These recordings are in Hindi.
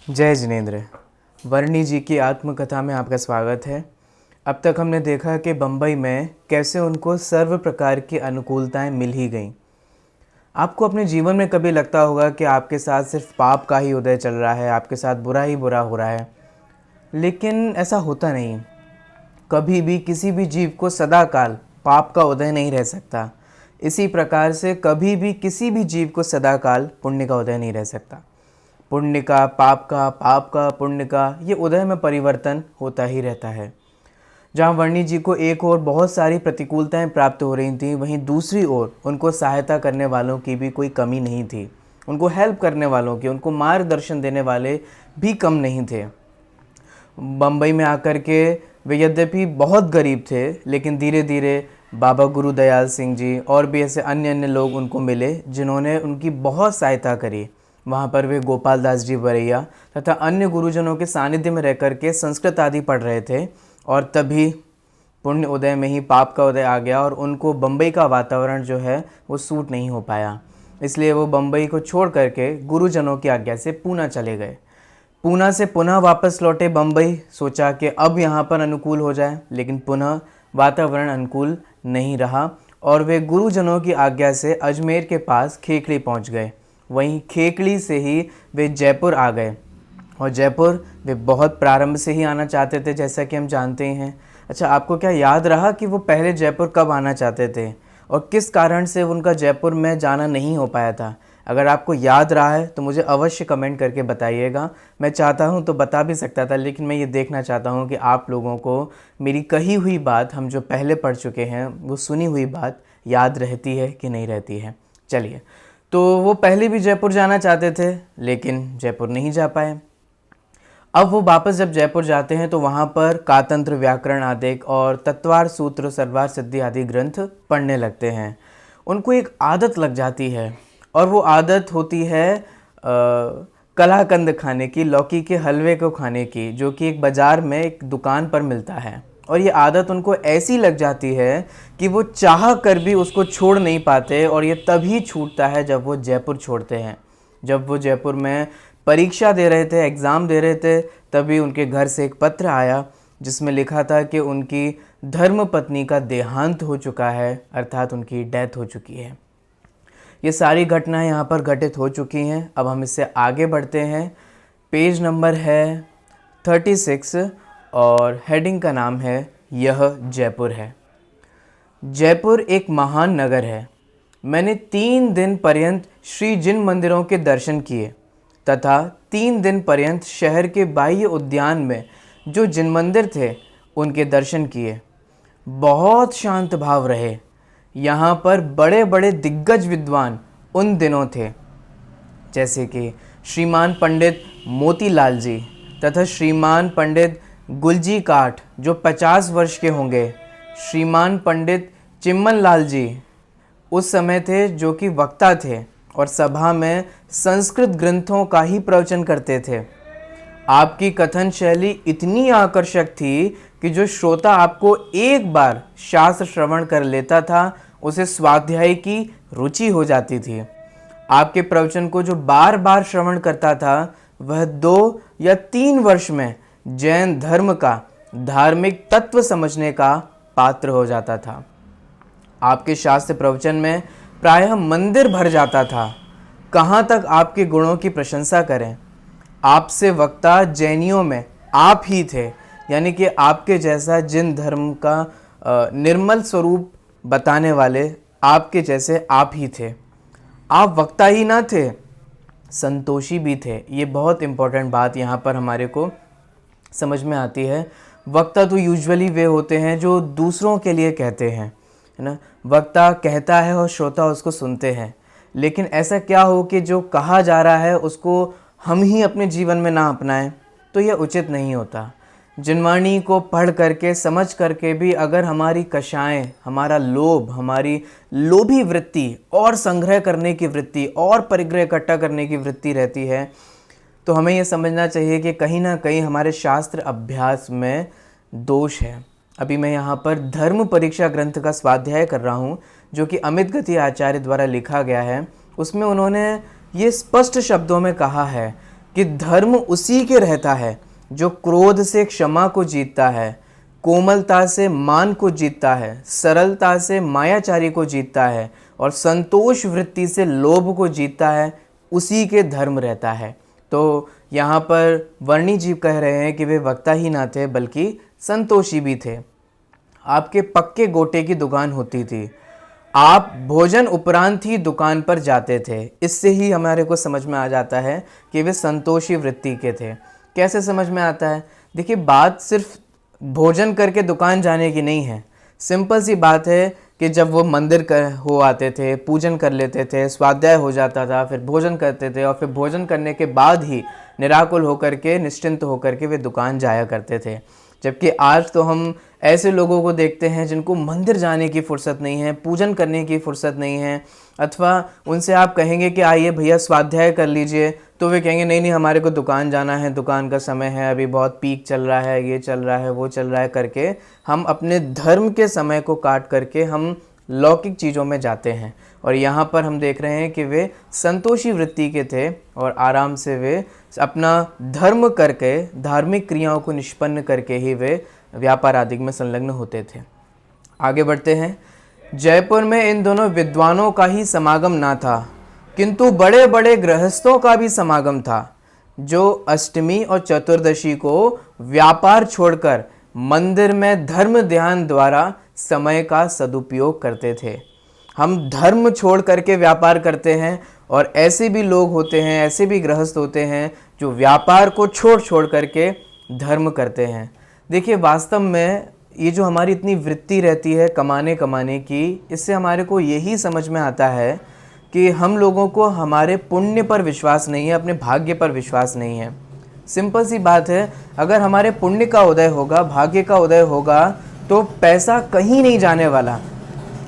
जय जिनेंद्र। वर्णी जी की आत्मकथा में आपका स्वागत है। अब तक हमने देखा कि बम्बई में कैसे उनको सर्व प्रकार की अनुकूलताएं मिल ही गईं। आपको अपने जीवन में कभी लगता होगा कि आपके साथ सिर्फ पाप का ही उदय चल रहा है, आपके साथ बुरा ही बुरा हो रहा है, लेकिन ऐसा होता नहीं। कभी भी किसी भी जीव को सदाकाल पाप का उदय नहीं रह सकता। इसी प्रकार से कभी भी किसी भी जीव को सदाकाल पुण्य का उदय नहीं रह सकता। पुण्य का, पाप का, पुण्य का, ये उदय में परिवर्तन होता ही रहता है। जहाँ वर्णी जी को एक ओर बहुत सारी प्रतिकूलताएं प्राप्त हो रही थीं, वहीं दूसरी ओर उनको सहायता करने वालों की भी कोई कमी नहीं थी। उनको हेल्प करने वालों की, उनको मार्गदर्शन देने वाले भी कम नहीं थे। बम्बई में आकर के वे यद्यपि बहुत गरीब थे, लेकिन धीरे धीरे बाबा गुरु दयाल सिंह जी और भी ऐसे अन्य अन्य लोग उनको मिले जिन्होंने उनकी बहुत सहायता करी। वहाँ पर वे गोपाल दास जी बरैया तथा अन्य गुरुजनों के सानिध्य में रह कर के संस्कृत आदि पढ़ रहे थे, और तभी पुण्य उदय में ही पाप का उदय आ गया और उनको बम्बई का वातावरण जो है वो सूट नहीं हो पाया। इसलिए वो बम्बई को छोड़ करके गुरुजनों की आज्ञा से पूना चले गए। पूना से पुनः वापस लौटे बम्बई, सोचा कि अब यहाँ पर अनुकूल हो जाए, लेकिन पुनः वातावरण अनुकूल नहीं रहा और वे गुरुजनों की आज्ञा से अजमेर के पास खेकड़ी पहुँच गए। वहीं खेकड़ी से ही वे जयपुर आ गए, और जयपुर वे बहुत प्रारंभ से ही आना चाहते थे, जैसा कि हम जानते हैं। अच्छा, आपको क्या याद रहा कि वो पहले जयपुर कब आना चाहते थे और किस कारण से उनका जयपुर में जाना नहीं हो पाया था? अगर आपको याद रहा है तो मुझे अवश्य कमेंट करके बताइएगा। मैं चाहता हूं तो बता भी सकता था, लेकिन मैं ये देखना चाहता हूं कि आप लोगों को मेरी कही हुई बात, हम जो पहले पढ़ चुके हैं, वो सुनी हुई बात याद रहती है कि नहीं रहती है। चलिए, तो वो पहले भी जयपुर जाना चाहते थे, लेकिन जयपुर नहीं जा पाए। अब वो वापस जब जयपुर जाते हैं तो वहाँ पर कातंत्र, व्याकरण आदि और तत्वार, सूत्र, सर्वार सिद्धि आदि ग्रंथ पढ़ने लगते हैं। उनको एक आदत लग जाती है, और वो आदत होती है कलाकंद खाने की, लौकी के हलवे को खाने की, जो कि एक बाज़ार में एक दुकान पर मिलता है। और ये आदत उनको ऐसी लग जाती है कि वो चाह कर भी उसको छोड़ नहीं पाते, और ये तभी छूटता है जब वो जयपुर छोड़ते हैं। जब वो जयपुर में परीक्षा दे रहे थे, एग्ज़ाम दे रहे थे, तभी उनके घर से एक पत्र आया जिसमें लिखा था कि उनकी धर्म पत्नी का देहांत हो चुका है, अर्थात उनकी डेथ हो चुकी है। ये सारी घटनाएं यहाँ पर घटित हो चुकी हैं। अब हम इससे आगे बढ़ते हैं। पेज नंबर है 36 और हेडिंग का नाम है यह जयपुर है। जयपुर एक महान नगर है। मैंने 3 दिन पर्यंत श्री जिन मंदिरों के दर्शन किए तथा 3 दिन पर्यंत शहर के बाह्य उद्यान में जो जिन मंदिर थे उनके दर्शन किए। बहुत शांत भाव रहे। यहाँ पर बड़े बड़े दिग्गज विद्वान उन दिनों थे, जैसे कि श्रीमान पंडित मोतीलाल जी तथा श्रीमान पंडित गुलजी काठ जो 50 वर्ष के होंगे। श्रीमान पंडित चिम्मन लाल जी उस समय थे जो कि वक्ता थे और सभा में संस्कृत ग्रंथों का ही प्रवचन करते थे। आपकी कथन शैली इतनी आकर्षक थी कि जो श्रोता आपको एक बार शास्त्र श्रवण कर लेता था, उसे स्वाध्याय की रुचि हो जाती थी। आपके प्रवचन को जो बार बार श्रवण करता था, वह 2 या 3 वर्ष में जैन धर्म का धार्मिक तत्व समझने का पात्र हो जाता था। आपके शास्त्र प्रवचन में प्रायः मंदिर भर जाता था। कहाँ तक आपके गुणों की प्रशंसा करें। आपसे वक्ता जैनियों में आप ही थे, यानी कि आपके जैसा जिन धर्म का निर्मल स्वरूप बताने वाले आपके जैसे आप ही थे। आप वक्ता ही ना थे, संतोषी भी थे। ये बहुत इम्पोर्टेंट बात यहाँ पर हमारे को समझ में आती है। वक्ता तो यूजुअली वे होते हैं जो दूसरों के लिए कहते हैं, है ना। वक्ता कहता है और श्रोता उसको सुनते हैं, लेकिन ऐसा क्या हो कि जो कहा जा रहा है उसको हम ही अपने जीवन में ना अपनाएं, तो यह उचित नहीं होता। जिनवाणी को पढ़ करके, समझ करके भी अगर हमारी कषाएं, हमारा लोभ, हमारी लोभी वृत्ति और संग्रह करने की वृत्ति और परिग्रह इकट्ठा करने की वृत्ति रहती है, तो हमें यह समझना चाहिए कि कहीं ना कहीं हमारे शास्त्र अभ्यास में दोष है। अभी मैं यहाँ पर धर्म परीक्षा ग्रंथ का स्वाध्याय कर रहा हूँ, जो कि अमित गति आचार्य द्वारा लिखा गया है। उसमें उन्होंने ये स्पष्ट शब्दों में कहा है कि धर्म उसी के रहता है जो क्रोध से क्षमा को जीतता है, कोमलता से मान को जीतता है, सरलता से मायाचारी को जीतता है और संतोष वृत्ति से लोभ को जीतता है, उसी के धर्म रहता है। तो यहाँ पर वर्णी जी कह रहे हैं कि वे वक्ता ही ना थे बल्कि संतोषी भी थे। आपके पक्के गोटे की दुकान होती थी, आप भोजन उपरांत ही दुकान पर जाते थे। इससे ही हमारे को समझ में आ जाता है कि वे संतोषी वृत्ति के थे। कैसे समझ में आता है? देखिए, बात सिर्फ भोजन करके दुकान जाने की नहीं है। सिंपल सी बात है कि जब वो मंदिर हो आते थे, पूजन कर लेते थे, स्वाध्याय हो जाता था, फिर भोजन करते थे और फिर भोजन करने के बाद ही निराकुल होकर के, निश्चिंत होकर के वे दुकान जाया करते थे। जबकि आज तो हम ऐसे लोगों को देखते हैं जिनको मंदिर जाने की फ़ुर्सत नहीं है, पूजन करने की फ़ुर्सत नहीं है, अथवा उनसे आप कहेंगे कि आइए भैया स्वाध्याय कर लीजिए, तो वे कहेंगे नहीं नहीं हमारे को दुकान जाना है, दुकान का समय है, अभी बहुत पीक चल रहा है, ये चल रहा है, वो चल रहा है करके हम अपने धर्म के समय को काट करके हम लौकिक चीज़ों में जाते हैं। और यहाँ पर हम देख रहे हैं कि वे संतोषी वृत्ति के थे और आराम से वे अपना धर्म करके, धार्मिक क्रियाओं को निष्पन्न करके ही वे व्यापार आदि में संलग्न होते थे। आगे बढ़ते हैं। जयपुर में इन दोनों विद्वानों का ही समागम ना था, किंतु बड़े बड़े गृहस्थों का भी समागम था, जो अष्टमी और चतुर्दशी को व्यापार छोड़कर मंदिर में धर्म ध्यान द्वारा समय का सदुपयोग करते थे। हम धर्म छोड़ करके व्यापार करते हैं और ऐसे भी लोग होते हैं, ऐसे भी गृहस्थ होते हैं जो व्यापार को छोड़ करके धर्म करते हैं। देखिए, वास्तव में ये जो हमारी इतनी वृत्ति रहती है कमाने की, इससे हमारे को यही समझ में आता है कि हम लोगों को हमारे पुण्य पर विश्वास नहीं है, अपने भाग्य पर विश्वास नहीं है। सिंपल सी बात है, अगर हमारे पुण्य का उदय होगा, भाग्य का उदय होगा, तो पैसा कहीं नहीं जाने वाला।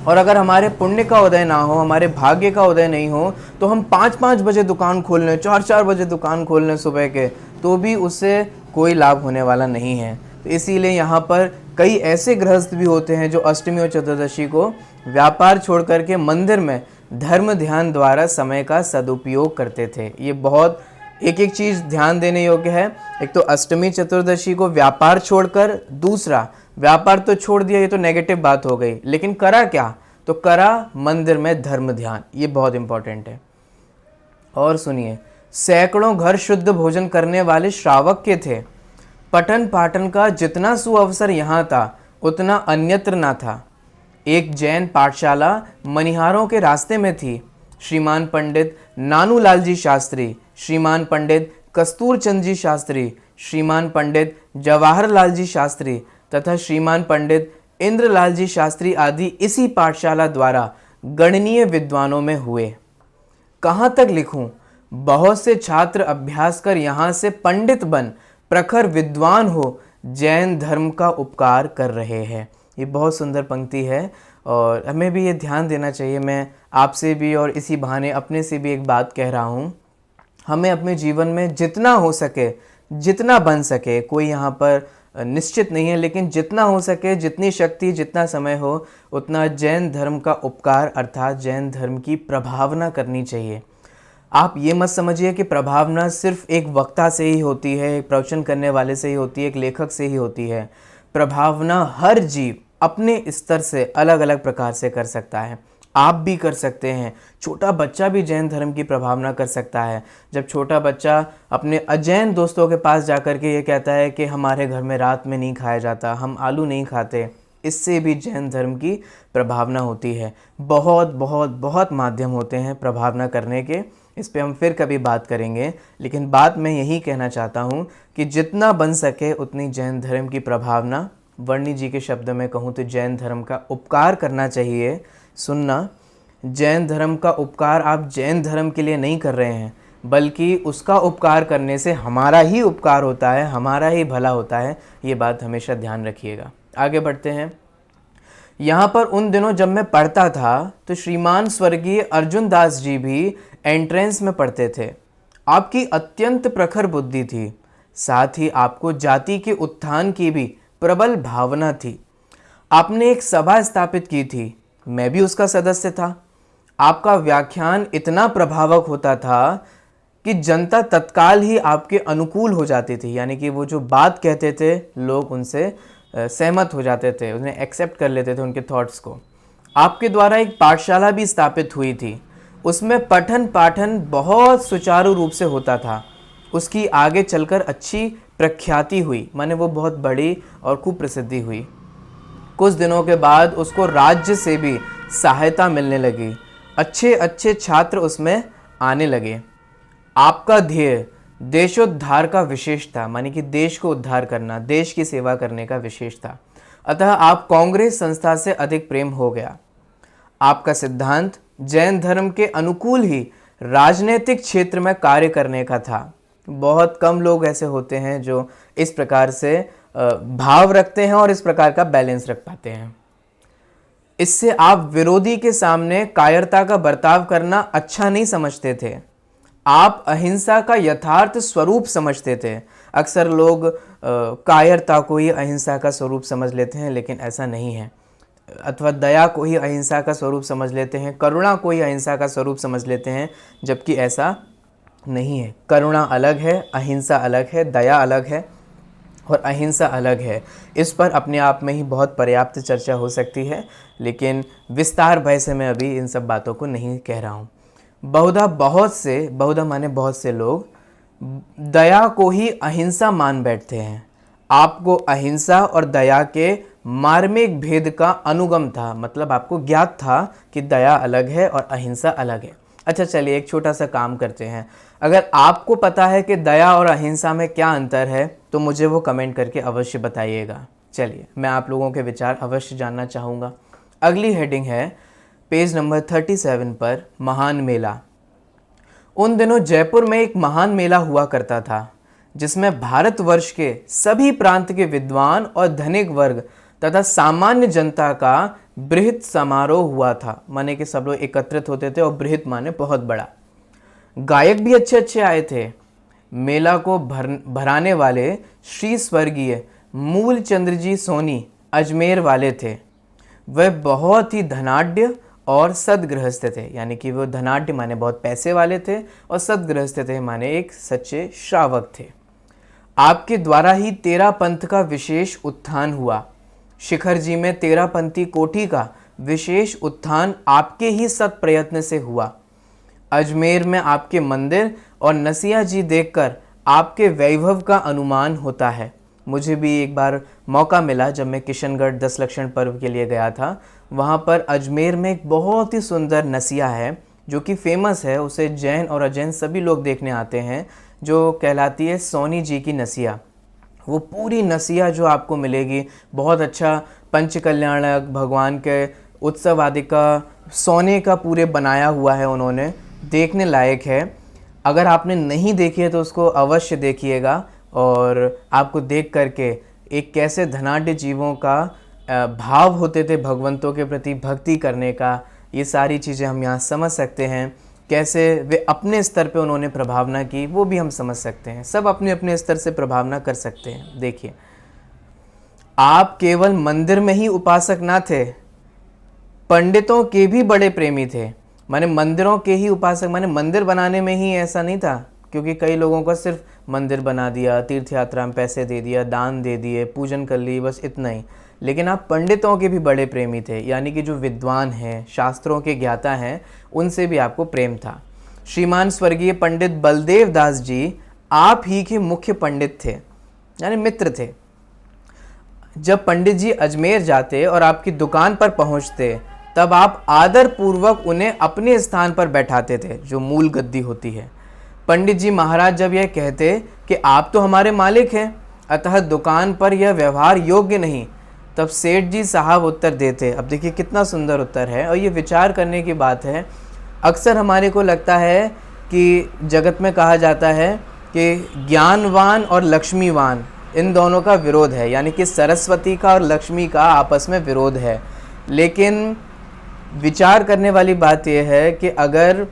और अगर हमारे पुण्य का उदय ना हो, हमारे भाग्य का उदय नहीं हो, तो हम 5-5 बजे दुकान खोल लें, 4-4 बजे दुकान खोल लें सुबह के, तो भी उससे कोई लाभ होने वाला नहीं है। तो इसीलिए यहाँ पर कई ऐसे गृहस्थ भी होते हैं जो अष्टमी और चतुर्दशी को व्यापार छोड़ करके मंदिर में धर्म ध्यान द्वारा समय का सदुपयोग करते थे। ये बहुत एक चीज़ ध्यान देने योग्य है। एक तो अष्टमी चतुर्दशी को व्यापार छोड़कर, दूसरा व्यापार तो छोड़ दिया, ये तो नेगेटिव बात हो गई, लेकिन करा क्या? तो करा मंदिर में धर्म ध्यान। ये बहुत इंपॉर्टेंट है। और सुनिए, सैकड़ों घर शुद्ध भोजन करने वाले श्रावक के थे। पठन पाठन का जितना सुअवसर यहाँ था उतना अन्यत्र ना था। एक जैन पाठशाला मनिहारों के रास्ते में थी। श्रीमान पंडित नानूलाल जी शास्त्री, श्रीमान पंडित कस्तूरचंद जी शास्त्री, श्रीमान पंडित जवाहरलाल जी शास्त्री तथा श्रीमान पंडित इंद्रलाल जी शास्त्री आदि इसी पाठशाला द्वारा गणनीय विद्वानों में हुए। कहाँ तक लिखूं? बहुत से छात्र अभ्यास कर यहाँ से पंडित बन प्रखर विद्वान हो जैन धर्म का उपकार कर रहे हैं। ये बहुत सुंदर पंक्ति है और हमें भी ये ध्यान देना चाहिए। मैं आपसे भी और इसी बहाने अपने से भी एक बात कह रहा हूँ, हमें अपने जीवन में जितना हो सके, जितना बन सके, कोई यहाँ पर निश्चित नहीं है, लेकिन जितना हो सके, जितनी शक्ति, जितना समय हो, उतना जैन धर्म का उपकार अर्थात जैन धर्म की प्रभावना करनी चाहिए। आप ये मत समझिए कि प्रभावना सिर्फ एक वक्ता से ही होती है, एक प्रवचन करने वाले से ही होती है, एक लेखक से ही होती है। प्रभावना हर जीव अपने स्तर से अलग अलग प्रकार से कर सकता है। आप भी कर सकते हैं, छोटा बच्चा भी जैन धर्म की प्रभावना कर सकता है। जब छोटा बच्चा अपने अजैन दोस्तों के पास जाकर के ये कहता है कि हमारे घर में रात में नहीं खाया जाता, हम आलू नहीं खाते, इससे भी जैन धर्म की प्रभावना होती है। बहुत बहुत बहुत माध्यम होते हैं प्रभावना करने के, इस पे हम फिर कभी बात करेंगे। लेकिन बात मैं यही कहना चाहता हूँ कि जितना बन सके उतनी जैन धर्म की प्रभावना, वर्णी जी के शब्द में कहूँ तो जैन धर्म का उपकार करना चाहिए। सुनना, जैन धर्म का उपकार आप जैन धर्म के लिए नहीं कर रहे हैं, बल्कि उसका उपकार करने से हमारा ही उपकार होता है, हमारा ही भला होता है। ये बात हमेशा ध्यान रखिएगा। आगे बढ़ते हैं। यहाँ पर उन दिनों जब मैं पढ़ता था तो श्रीमान स्वर्गीय अर्जुन दास जी भी एंट्रेंस में पढ़ते थे। आपकी अत्यंत प्रखर बुद्धि थी, साथ ही आपको जाति के उत्थान की भी प्रबल भावना थी। आपने एक सभा स्थापित की थी, मैं भी उसका सदस्य था। आपका व्याख्यान इतना प्रभावक होता था कि जनता तत्काल ही आपके अनुकूल हो जाती थी, यानी कि वो जो बात कहते थे लोग उनसे सहमत हो जाते थे, उन्हें एक्सेप्ट कर लेते थे उनके थॉट्स को। आपके द्वारा एक पाठशाला भी स्थापित हुई थी, उसमें पठन पाठन बहुत सुचारू रूप से होता था। उसकी आगे चलकर अच्छी प्रख्याति हुई, माने वो बहुत बड़ी और खूब प्रसिद्धि हुई। कुछ दिनों के बाद उसको राज्य से भी सहायता मिलने लगी, अच्छे अच्छे छात्र उसमें आने लगे। आपका ध्येय देशोद्धार का विशेष था, मानी कि देश को उद्धार करना, देश की सेवा करने का विशेष था। अतः आप कांग्रेस संस्था से अधिक प्रेम हो गया। आपका सिद्धांत जैन धर्म के अनुकूल ही राजनीतिक क्षेत्र में कार्य करने का था। बहुत कम लोग ऐसे होते हैं जो इस प्रकार से भाव रखते हैं और इस प्रकार का बैलेंस रख पाते हैं। इससे आप विरोधी के सामने कायरता का बर्ताव करना अच्छा नहीं समझते थे। आप अहिंसा का यथार्थ स्वरूप समझते थे। अक्सर लोग कायरता को ही अहिंसा का स्वरूप समझ लेते हैं, लेकिन ऐसा नहीं है। अथवा दया को ही अहिंसा का स्वरूप समझ लेते हैं, करुणा को ही अहिंसा का स्वरूप समझ लेते हैं, जबकि ऐसा नहीं है। करुणा अलग है, अहिंसा अलग है, दया अलग है और अहिंसा अलग है। इस पर अपने आप में ही बहुत पर्याप्त चर्चा हो सकती है, लेकिन विस्तार भय से मैं अभी इन सब बातों को नहीं कह रहा हूँ। बहुधा माने बहुत से लोग दया को ही अहिंसा मान बैठते हैं। आपको अहिंसा और दया के मार्मिक भेद का अनुगम था, मतलब आपको ज्ञात था कि दया अलग है और अहिंसा अलग है। अच्छा चलिए एक छोटा सा काम करते हैं। अगर आपको पता है कि दया और अहिंसा में क्या अंतर है तो मुझे वो कमेंट करके अवश्य बताइएगा। चलिए मैं आप लोगों के विचार अवश्य जानना चाहूँगा। अगली हेडिंग है पेज नंबर 37 पर, महान मेला। उन दिनों जयपुर में एक महान मेला हुआ करता था, जिसमें भारतवर्ष के सभी प्रांत के विद्वान और धनिक वर्ग तथा सामान्य जनता का बृहत समारोह हुआ था। माने कि सब लोग एकत्रित होते थे, और बृहत माने बहुत बड़ा। गायक भी अच्छे अच्छे आए थे। मेला को भराने वाले श्री स्वर्गीय मूलचंद्र जी सोनी अजमेर वाले थे। वह बहुत ही धनाढ्य और सदगृहस्थ थे, यानी कि वो धनाढ्य माने बहुत पैसे वाले थे और सदगृहस्थ थे माने एक सच्चे श्रावक थे। आपके द्वारा ही 13 पंथ का विशेष उत्थान हुआ। शिखर जी में 13 पंथी कोटि का विशेष उत्थान आपके ही सत प्रयत्न से हुआ। अजमेर में आपके मंदिर और नसिया जी देखकर आपके वैभव का अनुमान होता है। मुझे भी एक बार मौका मिला जब मैं किशनगढ़ 10 लक्षण पर्व के लिए गया था। वहाँ पर अजमेर में एक बहुत ही सुंदर नसिया है जो कि फेमस है, उसे जैन और अजैन सभी लोग देखने आते हैं, जो कहलाती है सोनी जी की नसिया। वो पूरी नसिया जो आपको मिलेगी, बहुत अच्छा पंचकल्याणक भगवान के उत्सव आदि का सोने का पूरे बनाया हुआ है उन्होंने, देखने लायक है। अगर आपने नहीं देखी है तो उसको अवश्य देखिएगा, और आपको देख करके एक कैसे धनाढ्य जीवों का भाव होते थे भगवंतों के प्रति भक्ति करने का, ये सारी चीज़ें हम यहाँ समझ सकते हैं। कैसे वे अपने स्तर पे उन्होंने प्रभावना की वो भी हम समझ सकते हैं। सब अपने अपने स्तर से प्रभावना कर सकते हैं। देखिए, आप केवल मंदिर में ही उपासक ना थे, पंडितों के भी बड़े प्रेमी थे। माने मंदिरों के ही उपासक, माने मंदिर बनाने में ही ऐसा नहीं था, क्योंकि कई लोगों को सिर्फ मंदिर बना दिया, तीर्थ यात्रा में पैसे दे दिया, दान दे दिए, पूजन कर ली, बस इतना ही। लेकिन आप पंडितों के भी बड़े प्रेमी थे, यानी कि जो विद्वान हैं, शास्त्रों के ज्ञाता हैं, उनसे भी आपको प्रेम था। श्रीमान स्वर्गीय पंडित बलदेव दास जी आप ही के मुख्य पंडित थे, यानी मित्र थे। जब पंडित जी अजमेर जाते और आपकी दुकान पर पहुंचते, तब आप आदर पूर्वक उन्हें अपने स्थान पर बैठाते थे, जो मूल गद्दी होती है। पंडित जी महाराज जब यह कहते कि आप तो हमारे मालिक हैं, अतः दुकान पर यह व्यवहार योग्य नहीं, तब सेठ जी साहब उत्तर देते। अब देखिए कितना सुंदर उत्तर है, और ये विचार करने की बात है। अक्सर हमारे को लगता है कि जगत में कहा जाता है कि ज्ञानवान और लक्ष्मीवान, इन दोनों का विरोध है, यानी कि सरस्वती का और लक्ष्मी का आपस में विरोध है। लेकिन विचार करने वाली बात यह है कि अगर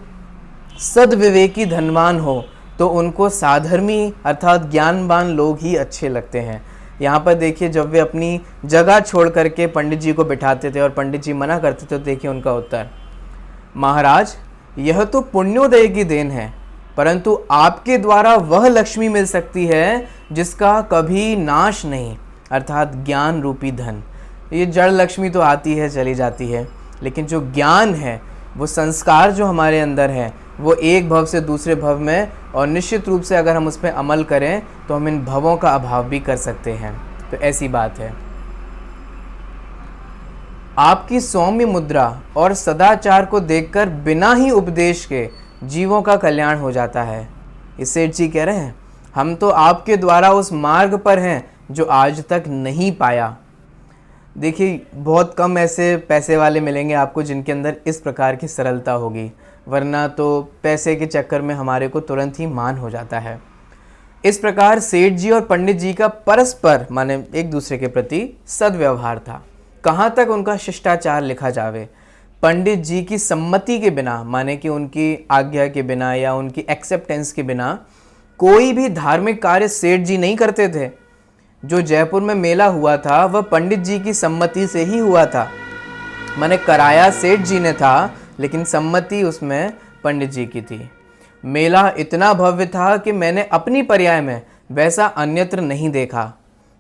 सद्विवेकी धनवान हो तो उनको साधर्मी अर्थात ज्ञानवान लोग ही अच्छे लगते हैं। यहाँ पर देखिए, जब वे अपनी जगह छोड़ करके पंडित जी को बिठाते थे और पंडित जी मना करते थे, तो देखिए उनका उत्तर, महाराज यह तो पुण्योदय की देन है, परंतु आपके द्वारा वह लक्ष्मी मिल सकती है जिसका कभी नाश नहीं, अर्थात ज्ञान रूपी धन। ये जड़ लक्ष्मी तो आती है चली जाती है, लेकिन जो ज्ञान है, वो संस्कार जो हमारे अंदर है, वो एक भव से दूसरे भव में, और निश्चित रूप से अगर हम उस पर अमल करें तो हम इन भवों का अभाव भी कर सकते हैं। तो ऐसी बात है। आपकी सौम्य मुद्रा और सदाचार को देखकर बिना ही उपदेश के जीवों का कल्याण हो जाता है। इस सेठ जी कह रहे हैं, हम तो आपके द्वारा उस मार्ग पर हैं जो आज तक नहीं पाया। देखिए, बहुत कम ऐसे पैसे वाले मिलेंगे आपको जिनके अंदर इस प्रकार की सरलता होगी, वरना तो पैसे के चक्कर में हमारे को तुरंत ही मान हो जाता है। इस प्रकार सेठ जी और पंडित जी का परस्पर माने एक दूसरे के प्रति सद्व्यवहार था। कहाँ तक उनका शिष्टाचार लिखा जावे, पंडित जी की सम्मति के बिना, माने कि उनकी आज्ञा के बिना या उनकी एक्सेप्टेंस के बिना कोई भी धार्मिक कार्य सेठ जी नहीं करते थे। जो जयपुर में मेला हुआ था वह पंडित जी की सम्मति से ही हुआ था, माने कराया सेठ जी ने था, लेकिन सम्मति उसमें पंडित जी की थी। मेला इतना भव्य था कि मैंने अपनी पर्याय में वैसा अन्यत्र नहीं देखा।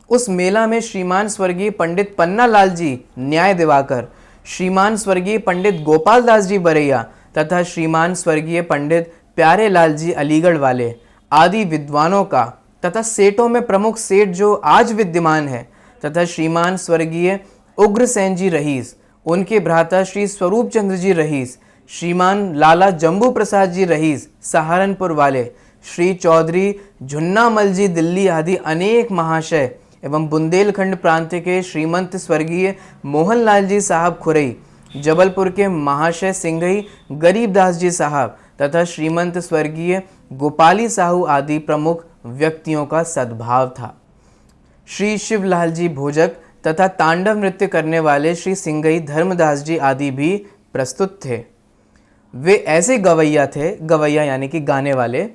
उस मेला में श्रीमान स्वर्गीय पंडित पन्ना लाल जी न्याय दिवाकर, श्रीमान स्वर्गीय पंडित गोपाल दास जी बरैया तथा श्रीमान स्वर्गीय पंडित प्यारे लाल जी अलीगढ़ वाले आदि विद्वानों का तथा सेठों में प्रमुख सेठ जो आज विद्यमान है तथा श्रीमान स्वर्गीय उग्रसेन जी रहीस, उनके भ्राता श्री स्वरूप चंद्र जी रहीस, श्रीमान लाला जम्बू प्रसाद जी रहीस सहारनपुर वाले, श्री चौधरी झुन्नामल जी दिल्ली आदि अनेक महाशय एवं बुंदेलखंड प्रांत के श्रीमंत स्वर्गीय मोहनलाल जी साहब खुरई, जबलपुर के महाशय सिंघई गरीबदास जी साहब तथा श्रीमंत स्वर्गीय गोपाली साहू आदि प्रमुख व्यक्तियों का सद्भाव था। श्री शिवलाल जी भोजक तथा तांडव नृत्य करने वाले श्री सिंघई धर्मदास जी आदि भी प्रस्तुत थे। वे ऐसे गवैया थे, गवैया यानी कि गाने वाले,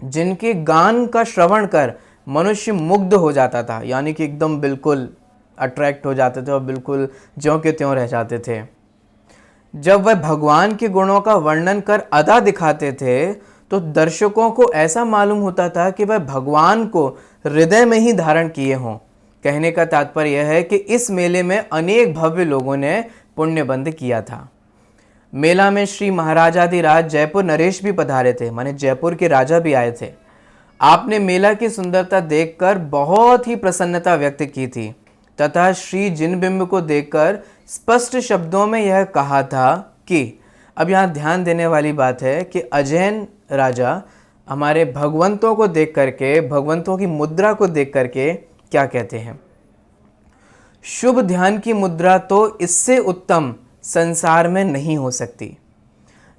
जिनके गान का श्रवण कर मनुष्य मुग्ध हो जाता था, यानी कि एकदम बिल्कुल अट्रैक्ट हो जाते थे और बिल्कुल ज्यों के त्यों रह जाते थे। जब वह भगवान के गुणों का वर्णन कर अदा दिखाते थे तो दर्शकों को ऐसा मालूम होता था कि वह भगवान को हृदय में ही धारण किए हों। कहने का तात्पर्य यह है कि इस मेले में अनेक भव्य लोगों ने पुण्यबंध किया था। मेला में श्री महाराजाधिराज जयपुर नरेश भी पधारे थे, माने जयपुर के राजा भी आए थे। आपने मेला की सुंदरता देखकर बहुत ही प्रसन्नता व्यक्त की थी तथा श्री जिनबिंब को देखकर स्पष्ट शब्दों में यह कहा था कि, अब यहाँ ध्यान देने वाली बात है कि अजैन राजा हमारे भगवंतों को देख करके, भगवंतों की मुद्रा को देख करके क्या कहते हैं, शुभ ध्यान की मुद्रा तो इससे उत्तम संसार में नहीं हो सकती।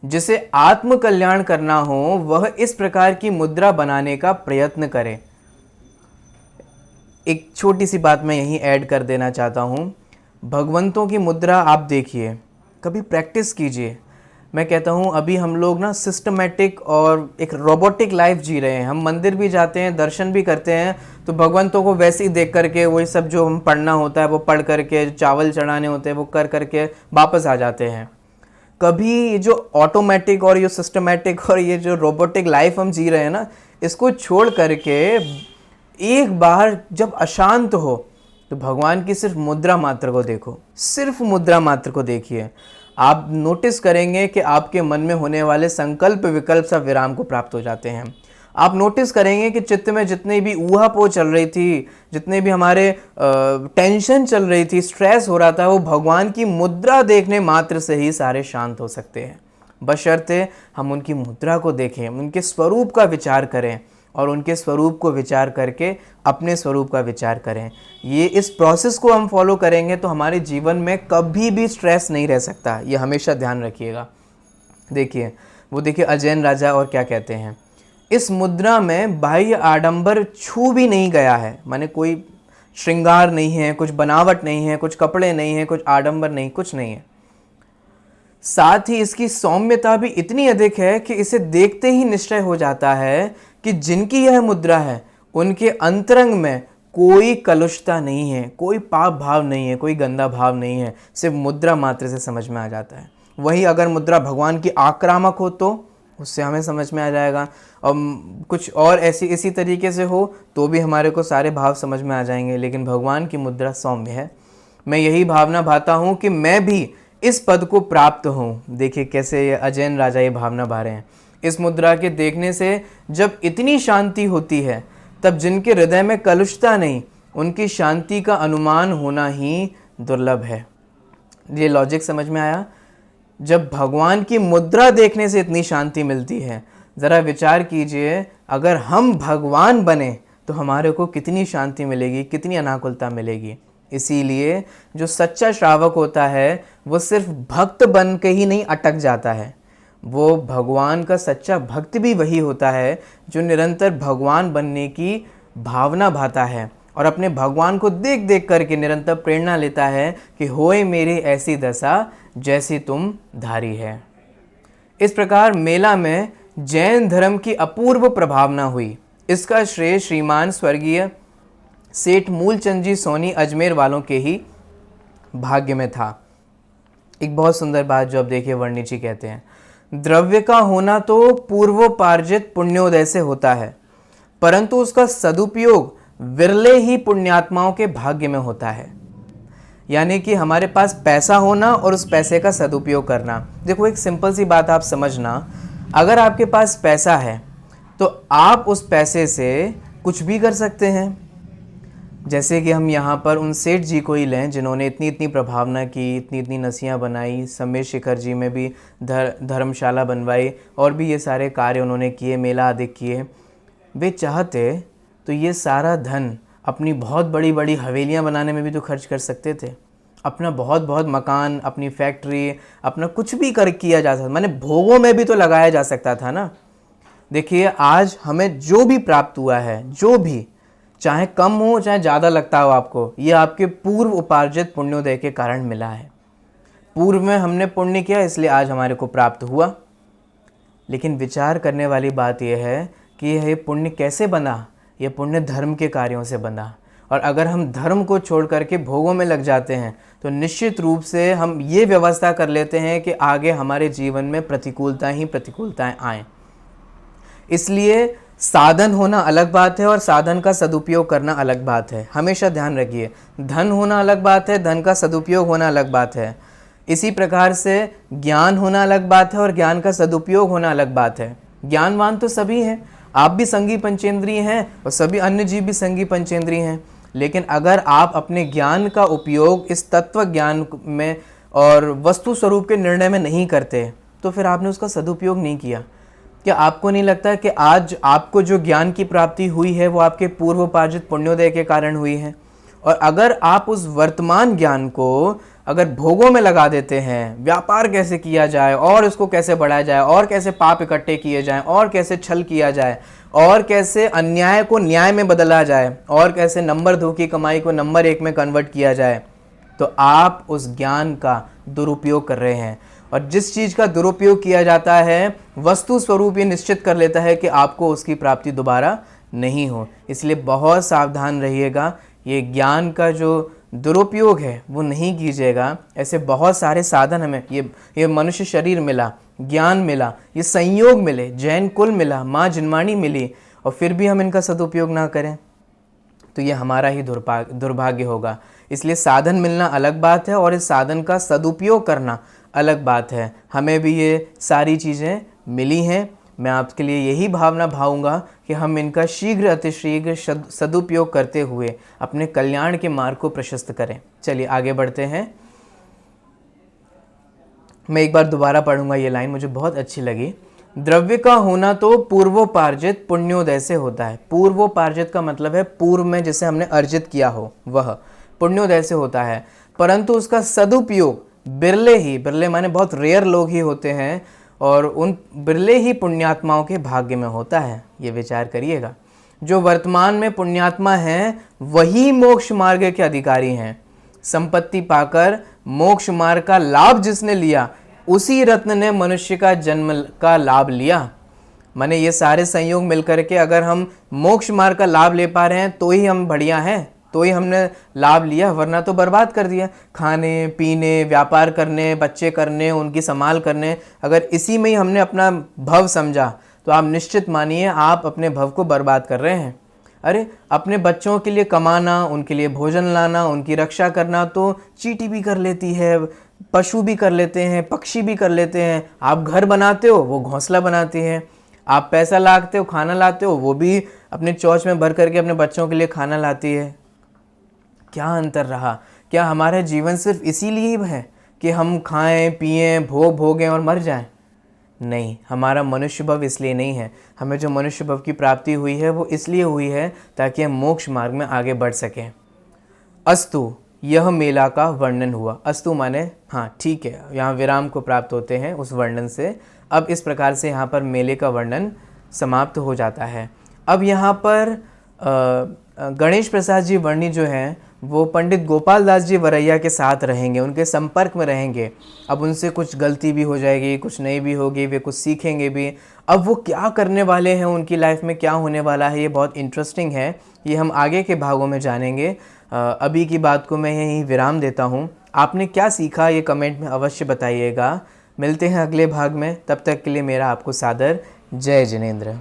जिसे आत्म कल्याण करना हो वह इस प्रकार की मुद्रा बनाने का प्रयत्न करे। एक छोटी सी बात मैं यहीं ऐड कर देना चाहता हूँ। भगवंतों की मुद्रा आप देखिए, कभी प्रैक्टिस कीजिए। मैं कहता हूँ अभी हम लोग ना सिस्टमेटिक और एक रोबोटिक लाइफ जी रहे हैं। हम मंदिर भी जाते हैं, दर्शन भी करते हैं, तो भगवंतों को वैसे ही देख करके वही सब जो हम पढ़ना होता है वो पढ़ करके, चावल चढ़ाने होते हैं वो कर करके वापस आ जाते हैं। कभी ये जो ऑटोमेटिक और ये सिस्टमेटिक और ये जो रोबोटिक लाइफ हम जी रहे हैं ना, इसको छोड़ करके एक बार जब अशांत हो तो भगवान की सिर्फ मुद्रा मात्र को देखो, सिर्फ मुद्रा मात्र को देखिए। आप नोटिस करेंगे कि आपके मन में होने वाले संकल्प विकल्प सब विराम को प्राप्त हो जाते हैं। आप नोटिस करेंगे कि चित्त में जितनी भी ऊहापोह चल रही थी, जितने भी हमारे टेंशन चल रही थी, स्ट्रेस हो रहा था, वो भगवान की मुद्रा देखने मात्र से ही सारे शांत हो सकते हैं। बशर्ते हम उनकी मुद्रा को देखें, उनके स्वरूप का विचार करें और उनके स्वरूप को विचार करके अपने स्वरूप का विचार करें। ये इस प्रोसेस को हम फॉलो करेंगे तो हमारे जीवन में कभी भी स्ट्रेस नहीं रह सकता, ये हमेशा ध्यान रखिएगा। देखिए वो देखिए अजैन राजा और क्या कहते हैं, इस मुद्रा में बाह्य आडंबर छू भी नहीं गया है, माने कोई श्रृंगार नहीं है, कुछ बनावट नहीं है, कुछ कपड़े नहीं है, कुछ आडंबर नहीं, कुछ नहीं है। साथ ही इसकी सौम्यता भी इतनी अधिक है कि इसे देखते ही निश्चय हो जाता है कि जिनकी यह मुद्रा है उनके अंतरंग में कोई कलुषता नहीं है, कोई पाप भाव नहीं है, कोई गंदा भाव नहीं है, सिर्फ मुद्रा मात्र से समझ में आ जाता है। वही अगर मुद्रा भगवान की आक्रामक हो तो उससे हमें समझ में आ जाएगा। और कुछ और ऐसी इसी तरीके से हो तो भी हमारे को सारे भाव समझ में आ जाएंगे। लेकिन भगवान की मुद्रा सौम्य है। मैं यही भावना भाता हूँ कि मैं भी इस पद को प्राप्त हूँ। देखिए कैसे ये अजैन राजा ये भावना भा रहे हैं। इस मुद्रा के देखने से जब इतनी शांति होती है, तब जिनके हृदय में कलुषता नहीं, उनकी शांति का अनुमान होना ही दुर्लभ है। ये लॉजिक समझ में आया? जब भगवान की मुद्रा देखने से इतनी शांति मिलती है, ज़रा विचार कीजिए अगर हम भगवान बने तो हमारे को कितनी शांति मिलेगी, कितनी अनाकुलता मिलेगी। इसीलिए जो सच्चा श्रावक होता है वो सिर्फ भक्त बन के ही नहीं अटक जाता है, वो भगवान का सच्चा भक्त भी वही होता है जो निरंतर भगवान बनने की भावना भाता है और अपने भगवान को देख देख करके निरंतर प्रेरणा लेता है कि होए मेरी ऐसी दशा जैसी तुम धारी है। इस प्रकार मेला में जैन धर्म की अपूर्व प्रभावना हुई। इसका श्रेय श्रीमान स्वर्गीय सेठ मूलचंद जी सोनी अजमेर वालों के ही भाग्य में था। एक बहुत सुंदर बात जो अब देखिए वर्णी जी कहते हैं, द्रव्य का होना तो पूर्वोपार्जित पुण्योदय से होता है, परंतु उसका सदुपयोग विरले ही पुण्यात्माओं के भाग्य में होता है। यानी कि हमारे पास पैसा होना और उस पैसे का सदुपयोग करना। देखो एक सिंपल सी बात आप समझना, अगर आपके पास पैसा है तो आप उस पैसे से कुछ भी कर सकते हैं। जैसे कि हम यहाँ पर उन सेठ जी को ही लें जिन्होंने इतनी इतनी प्रभावना की, इतनी इतनी नसियाँ बनाई, समेर शिखर जी में भी धर्मशाला बनवाई और भी ये सारे कार्य उन्होंने किए, मेला आदि किए। वे चाहते तो ये सारा धन अपनी बहुत बड़ी बड़ी हवेलियाँ बनाने में भी तो खर्च कर सकते थे, अपना बहुत बहुत मकान, अपनी फैक्ट्री, अपना कुछ भी कर किया जा सकता, माने भोगों में भी तो लगाया जा सकता था ना। देखिए आज हमें जो भी प्राप्त हुआ है, जो भी, चाहे कम हो चाहे ज़्यादा लगता हो आपको, ये आपके पूर्व उपार्जित पुण्योदय के कारण मिला है। पूर्व में हमने पुण्य किया इसलिए आज हमारे को प्राप्त हुआ। लेकिन विचार करने वाली बात यह है कि यह पुण्य कैसे बना? यह पुण्य धर्म के कार्यों से बना। और अगर हम धर्म को छोड़ करके भोगों में लग जाते हैं तो निश्चित रूप से हम ये व्यवस्था कर लेते हैं कि आगे हमारे जीवन में प्रतिकूलता ही प्रतिकूलताएं आएँ। इसलिए साधन होना अलग बात है और साधन का सदुपयोग करना अलग बात है। हमेशा ध्यान रखिए, धन होना अलग बात है, धन का सदुपयोग होना अलग बात है। इसी प्रकार से ज्ञान होना अलग बात है और ज्ञान का सदुपयोग होना अलग बात है। ज्ञानवान तो सभी हैं, आप भी संगी पंचेंद्रिय हैं और सभी अन्य जीव भी संगी पंचेंद्रिय हैं। लेकिन अगर आप अपने ज्ञान का उपयोग इस तत्व ज्ञान में और वस्तु स्वरूप के निर्णय में नहीं करते तो फिर आपने उसका सदुपयोग नहीं किया। क्या आपको नहीं लगता कि आज आपको जो ज्ञान की प्राप्ति हुई है वो आपके पूर्वोपार्जित पुण्योदय के कारण हुई है? और अगर आप उस वर्तमान ज्ञान को अगर भोगों में लगा देते हैं, व्यापार कैसे किया जाए और उसको कैसे बढ़ाया जाए और कैसे पाप इकट्ठे किए जाएं और कैसे छल किया जाए और कैसे अन्याय को न्याय में बदला जाए और कैसे नंबर 2 की कमाई को नंबर 1 में कन्वर्ट किया जाए, तो आप उस ज्ञान का दुरुपयोग कर रहे हैं। और जिस चीज़ का दुरुपयोग किया जाता है वस्तु स्वरूप ये निश्चित कर लेता है कि आपको उसकी प्राप्ति दोबारा नहीं हो। इसलिए बहुत सावधान रहिएगा, ये ज्ञान का जो दुरुपयोग है वो नहीं कीजिएगा। ऐसे बहुत सारे साधन हमें ये मनुष्य शरीर मिला, ज्ञान मिला, ये संयोग मिले, जैन कुल मिला, माँ जिनवाणी मिली और फिर भी हम इनका सदुपयोग ना करें तो ये हमारा ही दुर्भाग्य होगा। इसलिए साधन मिलना अलग बात है और इस साधन का सदुपयोग करना अलग बात है। हमें भी ये सारी चीज़ें मिली हैं। मैं आपके लिए यही भावना भाऊंगा कि हम इनका शीघ्र अतिशीघ्र सदुपयोग करते हुए अपने कल्याण के मार्ग को प्रशस्त करें। चलिए आगे बढ़ते हैं। मैं एक बार दोबारा पढ़ूंगा ये लाइन, मुझे बहुत अच्छी लगी। द्रव्य का होना तो पूर्वोपार्जित पुण्योदय से होता है। पूर्वोपार्जित का मतलब है पूर्व में जिसे हमने अर्जित किया हो वह पुण्योदय से होता है, परंतु उसका सदुपयोग बिरले माने बहुत रेयर लोग ही होते हैं और उन बिरले ही पुण्यात्माओं के भाग्य में होता है। ये विचार करिएगा। जो वर्तमान में पुण्यात्मा हैं वही मोक्ष मार्ग के अधिकारी हैं। संपत्ति पाकर मोक्ष मार्ग का लाभ जिसने लिया उसी रत्न ने मनुष्य का जन्म का लाभ लिया। माने ये सारे संयोग मिलकर के अगर हम मोक्ष मार्ग का लाभ ले पा रहे हैं तो ही हम बढ़िया हैं, तो ही हमने लाभ लिया, वरना तो बर्बाद कर दिया। खाने पीने, व्यापार करने, बच्चे करने, उनकी संभाल करने, अगर इसी में ही हमने अपना भव समझा तो आप निश्चित मानिए आप अपने भव को बर्बाद कर रहे हैं। अरे अपने बच्चों के लिए कमाना, उनके लिए भोजन लाना, उनकी रक्षा करना तो चींटी भी कर लेती है, पशु भी कर लेते हैं, पक्षी भी कर लेते हैं। आप घर बनाते हो, वो घोंसला बनाती है। आप पैसा लाते हो, खाना लाते हो, वो भी अपने चौच में भर करके अपने बच्चों के लिए खाना लाती है। क्या अंतर रहा? क्या हमारा जीवन सिर्फ इसीलिए ही है कि हम खाएं पिएं, भोगें और मर जाएं? नहीं, हमारा मनुष्य भव इसलिए नहीं है। हमें जो मनुष्य भव की प्राप्ति हुई है वो इसलिए हुई है ताकि हम मोक्ष मार्ग में आगे बढ़ सकें। अस्तु, यह मेला का वर्णन हुआ। अस्तु माने हाँ ठीक है, यहाँ विराम को प्राप्त होते हैं उस वर्णन से। अब इस प्रकार से यहाँ पर मेले का वर्णन समाप्त हो जाता है। अब यहाँ पर गणेश प्रसाद जी वर्णी जो हैं वो पंडित गोपाल दास जी वरैया के साथ रहेंगे, उनके संपर्क में रहेंगे। अब उनसे कुछ गलती भी हो जाएगी, कुछ नहीं भी होगी, वे कुछ सीखेंगे भी। अब वो क्या करने वाले हैं, उनकी लाइफ में क्या होने वाला है, ये बहुत इंटरेस्टिंग है। ये हम आगे के भागों में जानेंगे। अभी की बात को मैं यहीं विराम देता हूँ। आपने क्या सीखा ये कमेंट में अवश्य बताइएगा। मिलते हैं अगले भाग में, तब तक के लिए मेरा आपको सादर जय जिनेंद्र।